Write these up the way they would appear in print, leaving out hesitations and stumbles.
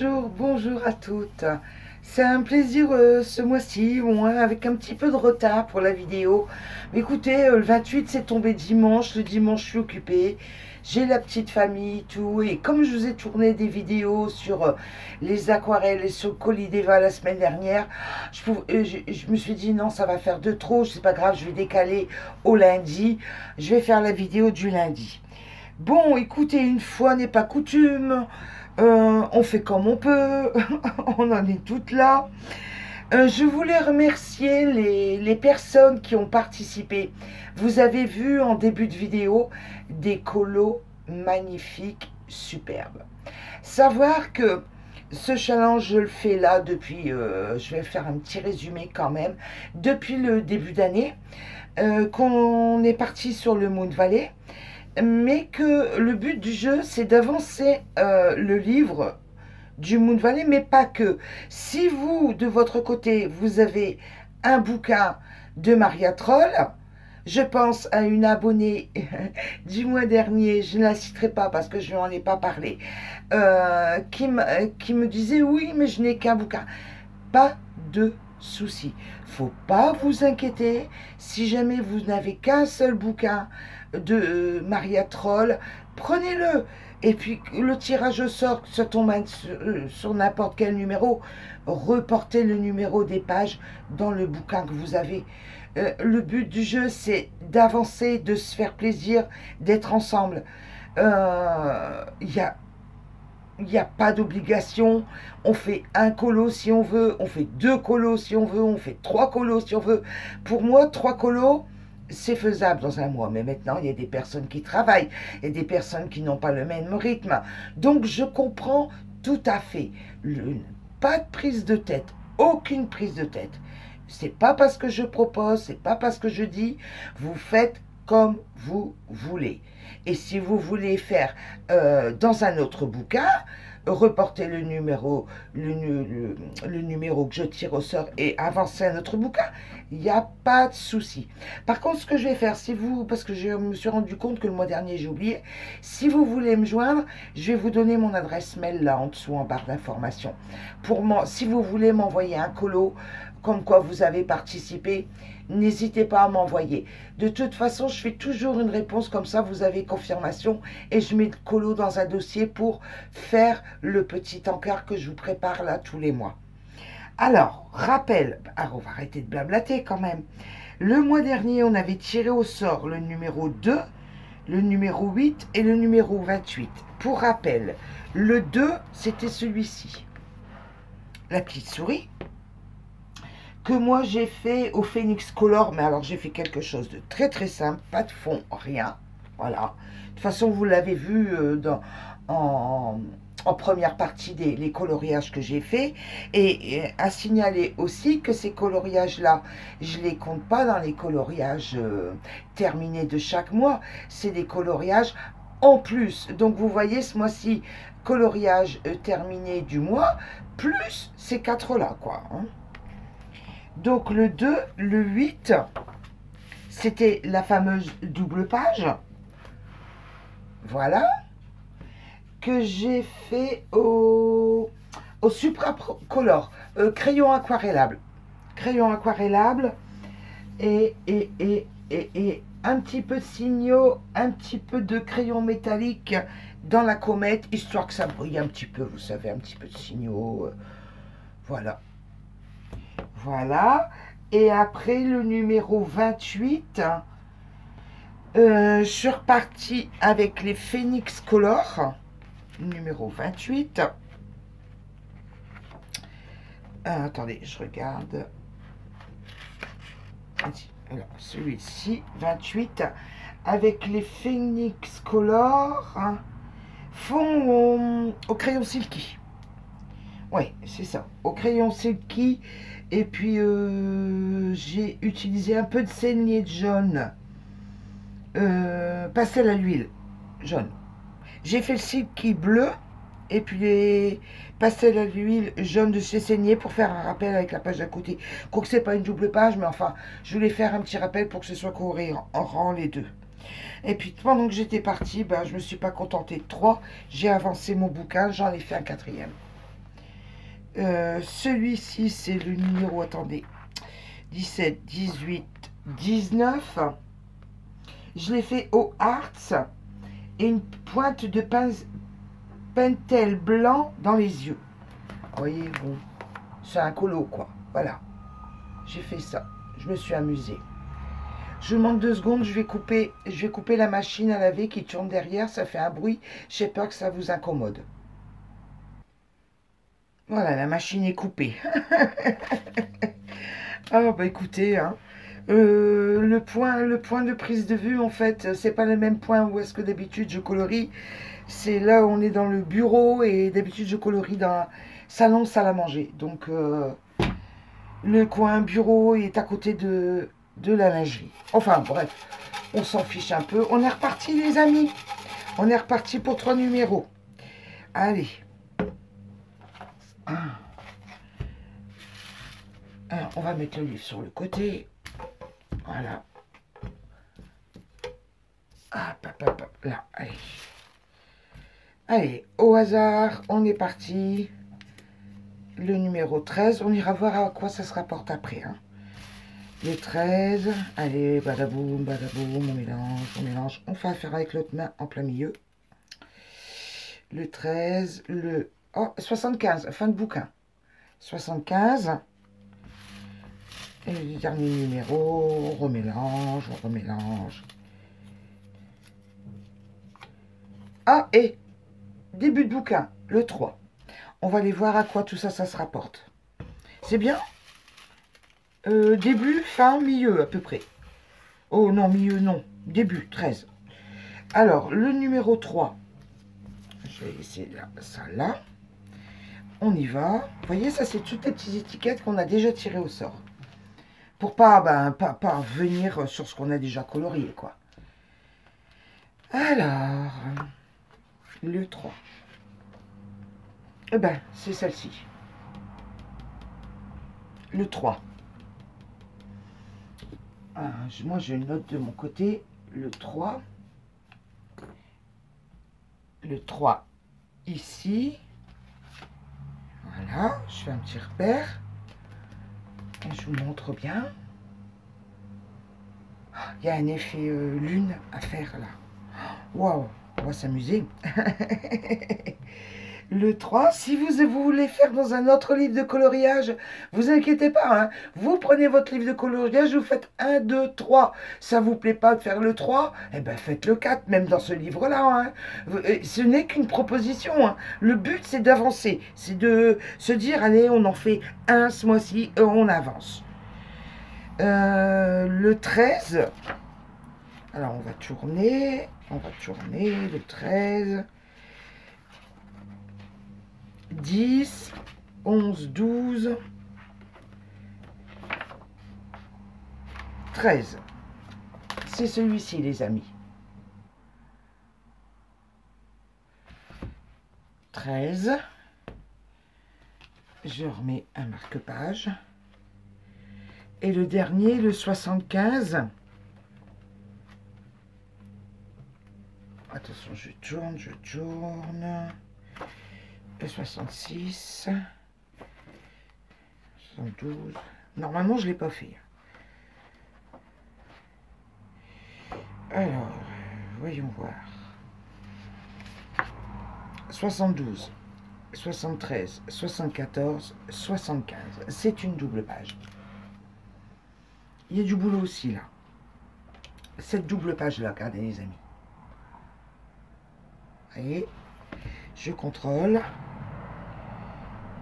Bonjour, bonjour à toutes. C'est un plaisir ce mois-ci, bon, hein, avec un petit peu de retard pour la vidéo. Mais écoutez, le 28 c'est tombé dimanche, le dimanche je suis occupée. J'ai la petite famille, tout. Et comme je vous ai tourné des vidéos sur les aquarelles et sur le colis d'Eva la semaine dernière, je me suis dit non, ça va faire de trop, c'est pas grave, je vais décaler au lundi. Je vais faire la vidéo du lundi. Bon, écoutez, une fois n'est pas coutume. On fait comme on peut, on en est toutes là. Je voulais remercier les personnes qui ont participé. Vous avez vu en début de vidéo des colos magnifiques, superbes. Savoir que ce challenge, je le fais là depuis, je vais faire un petit résumé quand même, depuis le début d'année, qu'on est parti sur le Moon Valley. Mais que le but du jeu, c'est d'avancer le livre du Moon Valley, mais pas que. Si vous, de votre côté, vous avez un bouquin de Maria Troll, je pense à une abonnée du mois dernier, je ne la citerai pas parce que je n'en ai pas parlé, qui me disait oui, mais je n'ai qu'un bouquin. Pas de souci. Faut pas vous inquiéter si jamais vous n'avez qu'un seul bouquin de Maria Troll, prenez-le. Et puis le tirage au sort, ça tombe sur n'importe quel numéro, reportez le numéro des pages dans le bouquin que vous avez. Le but du jeu, c'est d'avancer, de se faire plaisir, d'être ensemble. Il n'y a pas d'obligation, on fait un colo si on veut, on fait 2 colos si on veut, on fait 3 colos si on veut. Pour moi, 3 colos, c'est faisable dans un mois. Mais maintenant, il y a des personnes qui travaillent, il y a des personnes qui n'ont pas le même rythme. Donc, je comprends tout à fait. Pas de prise de tête, aucune prise de tête. C'est pas parce que je propose, c'est pas parce que je dis, vous faites comme vous voulez. Et si vous voulez faire dans un autre bouquin, reporter le numéro que je tire au sort et avancer un autre bouquin, il n'y a pas de souci. Par contre, ce que je vais faire, parce que je me suis rendu compte que le mois dernier j'ai oublié, si vous voulez me joindre, je vais vous donner mon adresse mail là en dessous en barre d'information. Si vous voulez m'envoyer un colo, comme quoi vous avez participé, n'hésitez pas à m'envoyer. De toute façon, je fais toujours une réponse comme ça, vous avez confirmation et je mets le colo dans un dossier pour faire le petit encart que je vous prépare là tous les mois. Alors, rappel, on va arrêter de blablater quand même. Le mois dernier, on avait tiré au sort le numéro 2, le numéro 8 et le numéro 28. Pour rappel, le 2, c'était celui-ci. La petite souris, que moi j'ai fait au Phoenix Color, mais alors j'ai fait quelque chose de très très simple, pas de fond, rien, voilà. De toute façon, vous l'avez vu en première partie les coloriages que j'ai fait, et à signaler aussi que ces coloriages-là, je les compte pas dans les coloriages terminés de chaque mois, c'est des coloriages en plus. Donc vous voyez, ce mois-ci, coloriage terminé du mois, plus ces 4-là, quoi, hein. Donc le 2, le 8, c'était la fameuse double page. Voilà. Que j'ai fait au Supracolor. Crayon aquarellable. Crayon aquarellable. Et un petit peu de signaux, un petit peu de crayon métallique dans la comète, histoire que ça brille un petit peu, vous savez, un petit peu de signaux. Voilà. Voilà, et après le numéro 28, je suis repartie avec les Phoenix Color, numéro 28. Attendez, je regarde. Alors, celui-ci, 28, avec les Phoenix Color, hein, fond au crayon silky. Ouais, c'est ça, au crayon silky. Et puis, j'ai utilisé un peu de saignée de jaune. Pastel à l'huile jaune. J'ai fait le silky bleu. Et puis les pastels à l'huile jaune de chez Saignée pour faire un rappel avec la page d'à côté. Quoique c'est pas une double page, mais enfin, je voulais faire un petit rappel pour que ce soit cohérent les deux. Et puis, pendant que j'étais partie, ben, je me suis pas contentée de 3. J'ai avancé mon bouquin, j'en ai fait un 4e. Celui-ci, c'est le numéro, attendez, 17, 18, 19. Je l'ai fait au Hearts et une pointe de pentel blanc dans les yeux. Vous voyez, bon, c'est un colo, quoi. Voilà, j'ai fait ça. Je me suis amusée. Je vous demande 2 secondes, je vais couper la machine à laver qui tourne derrière. Ça fait un bruit. J'ai peur que ça vous incommode. Voilà, la machine est coupée. Ah, bah écoutez, hein. Le point de prise de vue, en fait, c'est pas le même point où est-ce que d'habitude je colorie. C'est là où on est dans le bureau et d'habitude je colorie dans un salon, salle à manger. Donc, le coin bureau est à côté de la lingerie. Enfin, bref, on s'en fiche un peu. On est reparti, les amis. On est reparti pour 3 numéros. Allez. On va mettre le livre sur le côté. Voilà. Hop, hop, hop, hop, là, allez. Allez, au hasard, on est parti. Le numéro 13, on ira voir à quoi ça se rapporte après. Hein. Le 13, allez, badaboum, on mélange. On fait affaire avec l'autre main en plein milieu. Le 13, le... Oh, 75, fin de bouquin. 75. Et le dernier numéro, on remélange. Ah, et début de bouquin, le 3. On va aller voir à quoi tout ça, ça se rapporte. C'est bien? Début, fin, milieu à peu près. Oh non, milieu non. Début, 13. Alors, le numéro 3. Je vais laisser ça là. On y va. Vous voyez, ça c'est toutes les petites étiquettes qu'on a déjà tirées au sort. Pour pas revenir sur ce qu'on a déjà colorié, quoi. Alors, le 3. Eh ben, c'est celle-ci. Le 3. Ah, moi, j'ai une note de mon côté. Le 3. Le 3 ici. Voilà, je fais un petit repère. Et je vous montre bien. Il y a un effet lune à faire là. Waouh, on va s'amuser. Le 3, si vous voulez faire dans un autre livre de coloriage, vous inquiétez pas, hein. Vous prenez votre livre de coloriage, vous faites 1, 2, 3. Ça vous plaît pas de faire le 3, eh ben faites le 4, même dans ce livre-là. Hein. Ce n'est qu'une proposition. Hein. Le but, c'est d'avancer. C'est de se dire, allez, on en fait un ce mois-ci, on avance. Le 13, alors on va tourner le 13, 10, 11, 12, 13. C'est celui-ci, les amis. 13. Je remets un marque-page. Et le dernier, le 75. Attention, je tourne. Le 66. 72. Normalement, je ne l'ai pas fait. Alors, voyons voir. 72, 73, 74, 75. C'est une double page. Il y a du boulot aussi là. Cette double page là, regardez les amis. Vous voyez, je contrôle.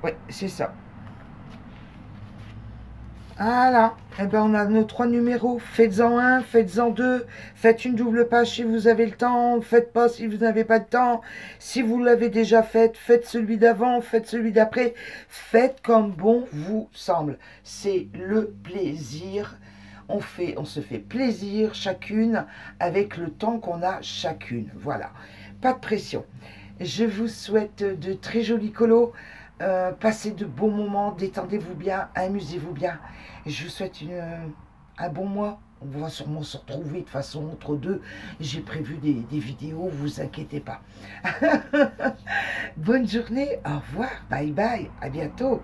Ouais, c'est ça. Voilà. Eh ben, on a nos 3 numéros. Faites-en un, faites-en 2. Faites une double page si vous avez le temps. Faites pas si vous n'avez pas de temps. Si vous l'avez déjà fait, faites celui d'avant, faites celui d'après. Faites comme bon vous semble. C'est le plaisir. On se fait plaisir chacune avec le temps qu'on a chacune. Voilà. Pas de pression. Je vous souhaite de très jolis colos. Passez de bons moments, détendez-vous bien, amusez-vous bien. Je vous souhaite un bon mois. On va sûrement se retrouver de toute façon entre deux. J'ai prévu des vidéos, vous inquiétez pas. Bonne journée, au revoir, bye bye, à bientôt.